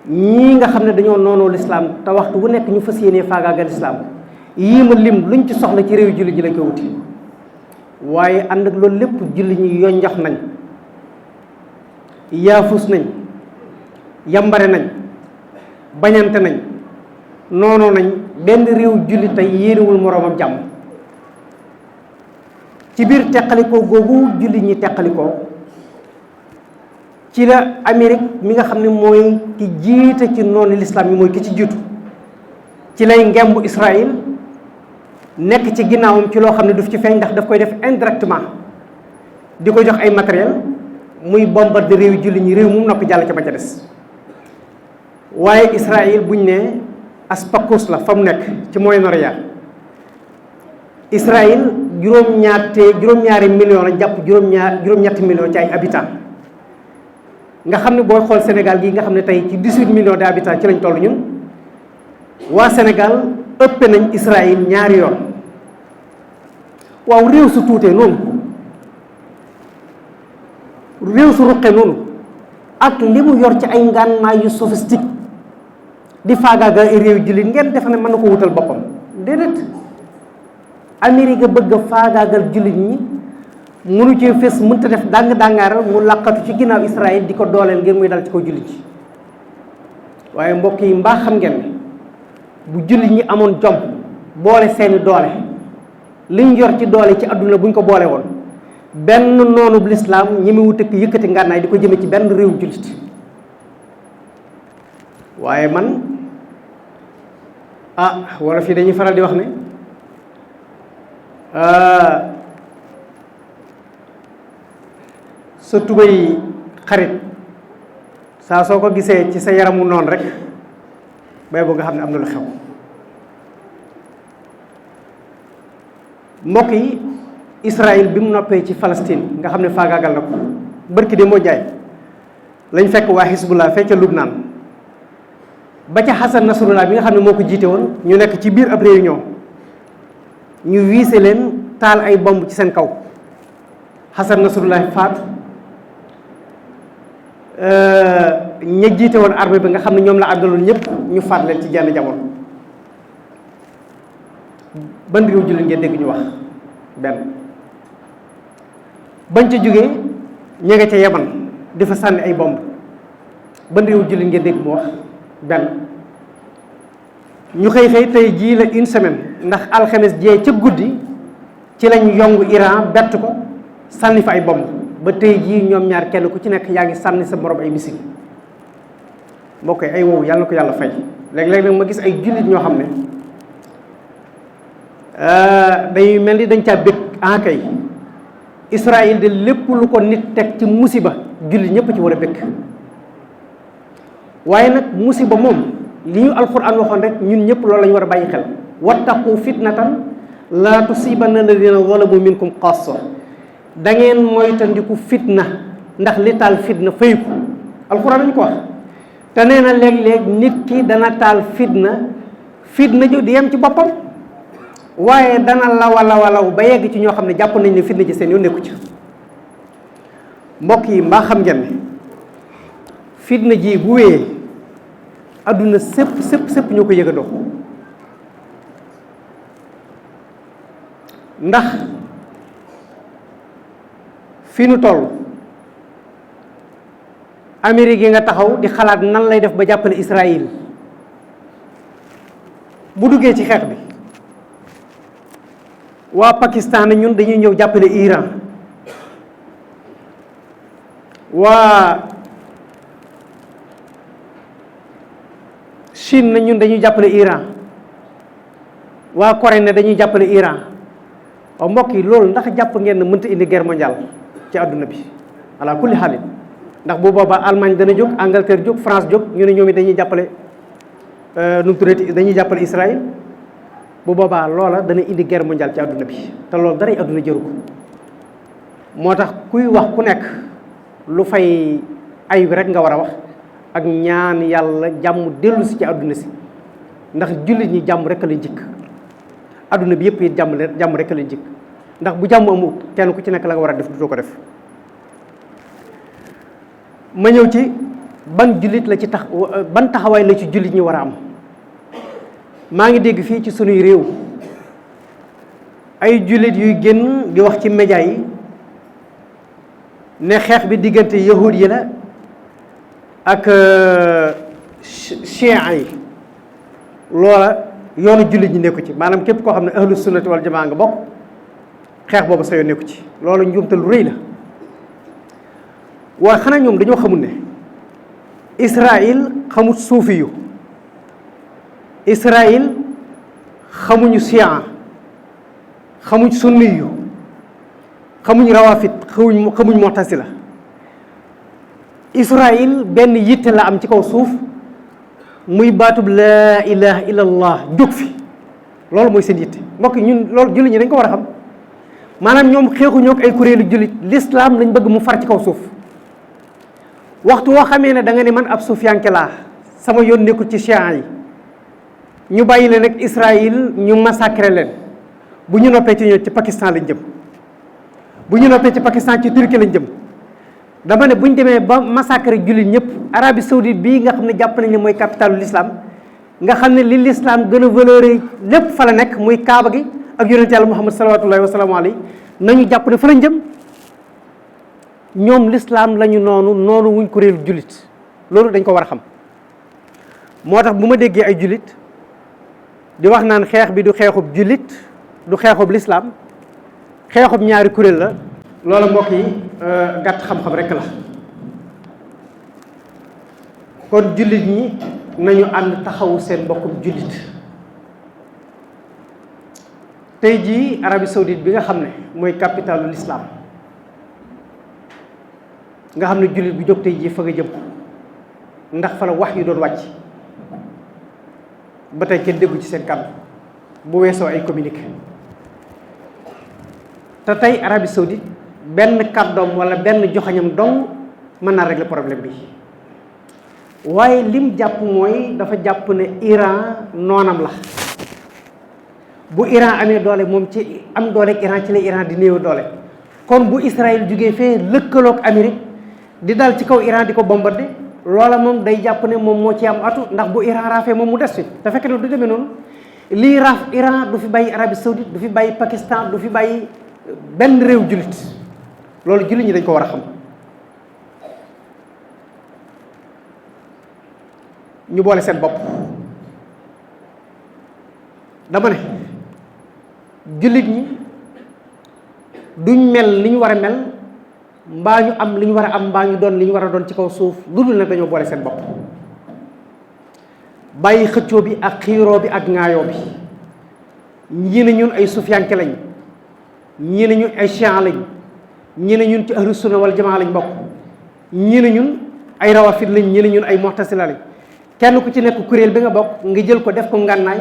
ñii nga xam ne dañoo noonoo lislaam te waxtu bu nekk ñu fas yéenee faagaagal lislaam yii ma lim luñ ci soxla ci réew jullit ñi lañ koy wuti waaye ànd ak loolu lépp jullit ñi yonjox nañ yaafus nañ yambare nañ bañante nañ noonoo nañ benn réew jullit tey yéenewul moroomam jàmm ci biir teqalikoo googu jullit ñi teqalikoo ci la Amérique mi nga xam ne mooy ki jiite ci noonu lislaam yi mooy ki ci jiitu ci lay ngemb Israël nekk ci ginnaawam ci loo xam ne du ci feeñ ndax daf koy def indirectement di ko jox ay matériel muy bombardé réew jullit ñi réew mu noppi jàll ca ba ca des waaye Israël buñ ne aspakos la fa mu nekk ci Moyen-Orient Israël juróom-ñaari millions la jàpp juróom-ñetti millions ci ay habitants nga xam ne booy xool Sénégal gi nga xam ne tey ci 18 millions d'habitants ci lañ toll ñun waa Sénégal ëppe nañ Israël ñaari yoon waaw réew su tuutee noonu réew su ruqee noonu ak li mu yor ci ay ngànnaay yu sophistique di faagaagal ay réew jullit ngeen defe ne mën na ko wutal boppam déedéet Amérique bëgg a faagaagal jullit ñi mënu ci fes mënta def dàng-dàngaaral mu làqatu ci ginnaaw Israël di ko dooleel ngir muy dal ci ko jullit yi waaye mbokk yi mbaa xam ngeen ne bu jullit ñi amoon jom boole seeni doole liñ yor ci doole ci àdduna buñ ko boole woon benn noonu bu lislaam ñi mu wutek yëkkati ngànnaay di ko jëme ci benn réew jullit waaye man wala fii dañuy faral di wax ne sa tubay xarit saa soo ko gisee ci sa yaramu noonu rek bay boo nga xam ne am na lu xew mbokk yi Israël bi mu noppee ci Palestine nga xam ne faagaagal na ko bërki de moo jaay lañ fekk waa Hezbollah fee ca Lubnaan ba ca Hassan Nasrallah bi nga xam ne moo ko jiite woon ñu nekk ci biir ab réunion ñu wiise leen taal ay bomb ci seen kaw Hassan Nasrallah faatu ña jiite woon armée bi nga xam ne ñoom la àndaloon ñëpp ñu faat leen ci jenn jamono ban réew jullit ngeen dégg ñu wax benn bañ ca jógee ña nga ca Yaman di fa sànni ay bomb ban réew jullit ngeen dégg mu wax benn ñu xëy tey jii la une semaine ndax alxames jee ca guddi ci lañ yongu Iran bett ko sànni fa ay bomb ba tey jii ñoom ñaar kenn ku ci nekk yaa ngi sànni sa morom ay misil mbokk yi ay wow yàlla na ko yàlla fay léeg-léeg nag ma gis ay jullit ñoo xam ne day mel ni dañ caa bëgg kay Israël de lépp lu ko nit teg ci musiba jullit ñëpp ci war a bëgg waaye nag musiba moom li ñu alxuraan waxoon rek ñun ñëpp loolu la ñu war a bàyyi xel wattaqu fitnatan laa tusibanna alladina zalamu minkum xaassa da ngeen moytandiku fitna ndax li taal fitna fayu ko alxuraan lañu ko wax te nee na léeg-léeg nit ki dana taal fitna ju di yem ci boppam waaye dana lawalaw ba yegg ci ñoo xam ne jàpp nañ ne fitna ci seen yoon nekku ci mbokk yi mbaa xam ngeen ne fitna ji bu wéyee adduna sépp ñoo ko yëgandoo ndax fi nu toll Amérique yi nga taxaw di xalaat nan lay def ba jàppale Israël bu duggee ci xeex bi waa Pakistan ñun dañuy ñëw jàppale Iran waa Chine na ñun dañuy jàppale Iran waa Corée ne dañuy jàppale Iran waaw mbokk yi loolu ndax jàpp ngeen ne mënta indi guerre mondiale ci àdduna bi ala kulli xaalis ndax bu boobaa Allemagne dana jóg Angleterre jóg France jóg ñu ne ñoom it dañuy jàppale nu mu tuddati dañuy jàppale Israël bu boobaa loola dana indi guerre mondiale ci àdduna bi te loolu daray àdduna jëru ko moo tax kuy wax ku nekk lu fay ay bi rek nga war a wax ak ñaan yàlla jàmm dellu si ci àdduna si ndax jullit ñi jàmm rek lañ jikk àdduna bi yëpp it jàmm rek lañ jikk ndax bu jàmm amul kenn ku ci nekk la nga war a def du ko def ma ñëw ci ban jullit la ci ban taxawaay la ci jullit ñi war a am. maa ngi dégg fii ci sunuy réew ay jullit yuy génn di wax ci média yi ne xeex bi diggante yahud yi la ak chiites yi loola yoonu jullit ñi nekku ci maanaam képp koo xam ne ahlu sunnati wal jamaa nga bokk xeex boobu sa yoon nekku ci loolu njuumte lu rëy la. waaye xanaa ñoom dañoo xamul ne Israël xamut suufi yu Israël xamuñu siyaa xamuñ sunni yu xamuñ rawafit xamuñ mu'tasila. Israël benn yitte la am ci kaw suuf muy baatub laa ilaha illallah jóg fi loolu mooy seen yitte mbokk ñun loolu jullit ñi dañ ko war a xam maanaam ñoom xeexuñoo ak ay kuréelu jullit l'islam lañ bëgg mu far ci kaw suuf. waxtu woo xamee ne da nga ne man ab sufiyanke laa sama yoon nekkul ci chiites yi ñu bàyyi leen ak Israël ñu massacré leen bu ñu noppee ci ñoom ci Pakistan lañ jëm bu ñu noppee ci Pakistan ci Turquie lañ jëm. dama ne bu ñu demee ba massacré jullit ñëpp Arabie Saoudite bii nga xam ne jàpp nañ ne mooy capitalu l'islam nga xam ne li l'islam gën a valeuré lépp fa la nekk muy Kaaba gi ak yonent Yàlla Muhammad salawatullahi wa salaamu alayhi nañu jàpp ne fa lañ jëm. ñoom l'islam lañu noonu wuñ kuréelu jullit loolu dañ ko war a xam moo tax bu ma déggee ay jullit di wax naan xeex bi du xeexub jullit du xeexub l'islam xeexub ñaari kuréel la loola mbokk yi gàtt xam-xam rekk la. kon jullit ñi nañu ànd taxawu seen mbokkum jullit. tey jii Arabie Saoudite bi nga xam ne mooy capitalu l'islam nga xam ne jullit bu jóg tey jii fa nga jëm ndax fa la wax yu doon wàcc ba tey kenn déggu ci seen kàddu bu weesoo ay communiqué te tey Arabie Saoudite benn kàddoom wala benn joxañam dong mën naa régler problème bi waaye lim jàpp mooy dafa jàpp ne Iran noonam la bu Iran amee doole moom ci am doole ak Iran ci la Iran di néew doole kon bu Israël jógee fee lëkkaloog Amérique di dal ci kaw Iran di ko bombardé loola moom day jàpp ne moom moo ci am atu ndax bu Iran raafee moom mu des fi te fekk ne du demee noonu lii raaf Iran du fi bàyyi Arabie Saoudite du fi bàyyi Pakistan du fi bàyyi benn réew jullit loolu jullit ñi dañ ko war a xam. ñu boole seen bopp dama ne jullit ñi duñ mel li ñu war a mel mbaa ñu am li ñu war a am mbaa ñu doon li ñu war a doon ci kaw suuf lu dul nag dañoo boole seen bopp bàyyi xëccoo bi ak xiiroo bi ak ŋaayoo bi ñii ne ñun ay sufiyanke lañ ñii ne ñun ay chiites lañ ñii ne ñun ci ahlu sunna wal jamaa lañ bokk ñii ne ñun ay rawafid lañ ñii ne ñun ay mu'tasila lañ kenn ku ci nekk kuréel bi nga bokk nga jël ko def ko ngànnaay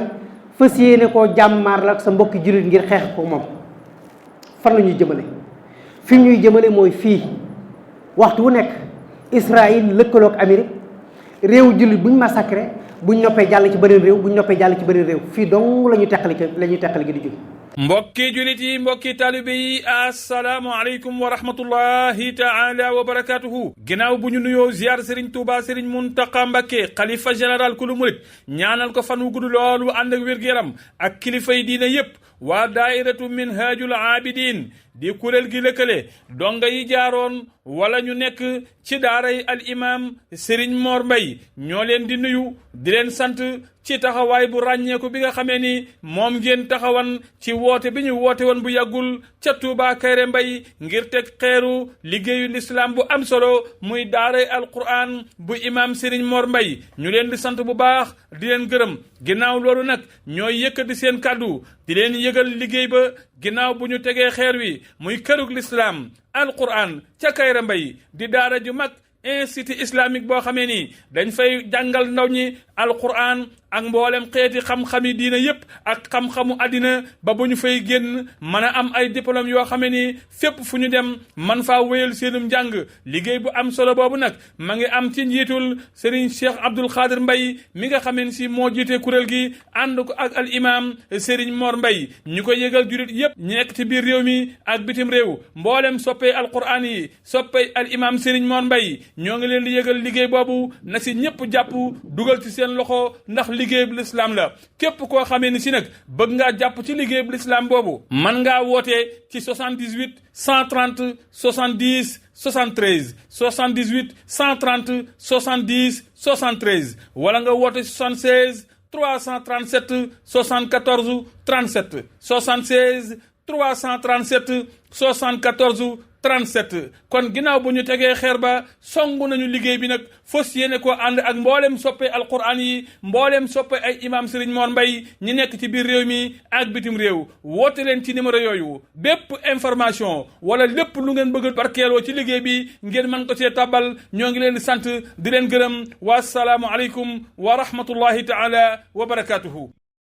fas yéene koo jàmmaar la ak sa mbokki jullit ngir xeex ko moom fan la ñuy jëmale fi ñuy jëmale mooy fii waxtu wu nekk Israël lëkkaloog Amérique réew jullit buñ massacré buñ noppee jàll ci beneen réew buñ noppee jàll ci beneen réew fii dong la ñuy teqali gi di jóge. mbokki julit yi mbokki taalibe yi assalaamu aleykum wa rahmatullahi taala wa barakatuhu ginnaaw bu ñu nuyoo ziar Serigne Touba Serigne Mountakha Mbacké xalifa général kulu murit ñaanal ko fan wu gudd loolu ànd ak wér-gu-yaram ak kilifa yi diine yépp waa daairatu minhajul abidin di kuréel gi lëkkale donga yi jaaroon wala ñu nekk ci daaray al imam Serigne Mor Mbaye ñoo leen di nuyu di leen sant ci taxawaay bu ràññeeku bi nga xamee ni moom ngeen taxawan ci woote bi ñu woote woon bu yàggul ca Touba Kayré Mbaye ngir teg xeeru liggéeyu lislaam bu am solo muy daaray alquran bu imam Serigne Mor Mbaye ñu leen di sant bu baax di leen gërëm ginnaaw loolu nag ñooy yëkkati seen kàddu di leen yëgal liggéey ba ginnaaw bu ñu tegee xeer wi muy kërug lislaam alquran ca Kayré Mbaye di daara ju mag institut islamique boo xamee ni dañ fay jàngal ndaw ñi alquran ak mboolem xeeti xam-xami diina yépp ak xam-xamu àddina ba bu ñu fay génn mën a am ay diplôme yoo xamee ni fépp fu ñu dem man faa wéyal seenum njàng liggéey bu am solo boobu nag ma ngi am ci njiitul Serigne Cheikh Abdoul Khadir Mbaye mi nga xamee si moo jiite kuréel gi ànd ko ak al imam Serigne Mor Mbaye ñu ko yëgal jurit yépp ñu nekk ci biir réew mi ak bitim réew mboolem soppee alquran yi soppee al imam Serigne Mor Mbaye ñoo ngi leen di yëgal liggéey boobu na si ñëpp jàpp dugal ci seen loxo ndax liggéey bu lislaam la képp koo xamee ni si nag bëgg ngaa jàpp ci liggéey bu lislaam boobu man ngaa wootee ci 78 130 70 73 78 130 70 73 wala nga woote 76 337 74 37 76 337 74 37 kon ginnaaw bu ñu tegee xeer ba songu nañu liggéey bi nag fos yéene ko ànd ak mboolem soppe alquran yi mboolem soppe ay imam Serigne Mor Mbaye ñi nekk ci biir réew mi ak bitim réew woote leen ci numéro yooyu bépp information wala lépp lu ngeen bëgg barkeeloo ci liggéey bi ngeen mën ko cee tàbbal ñoo ngi leen di sant di leen gërëm wa salaamu aleykum wa rahmatullahi taala wa barakatuhu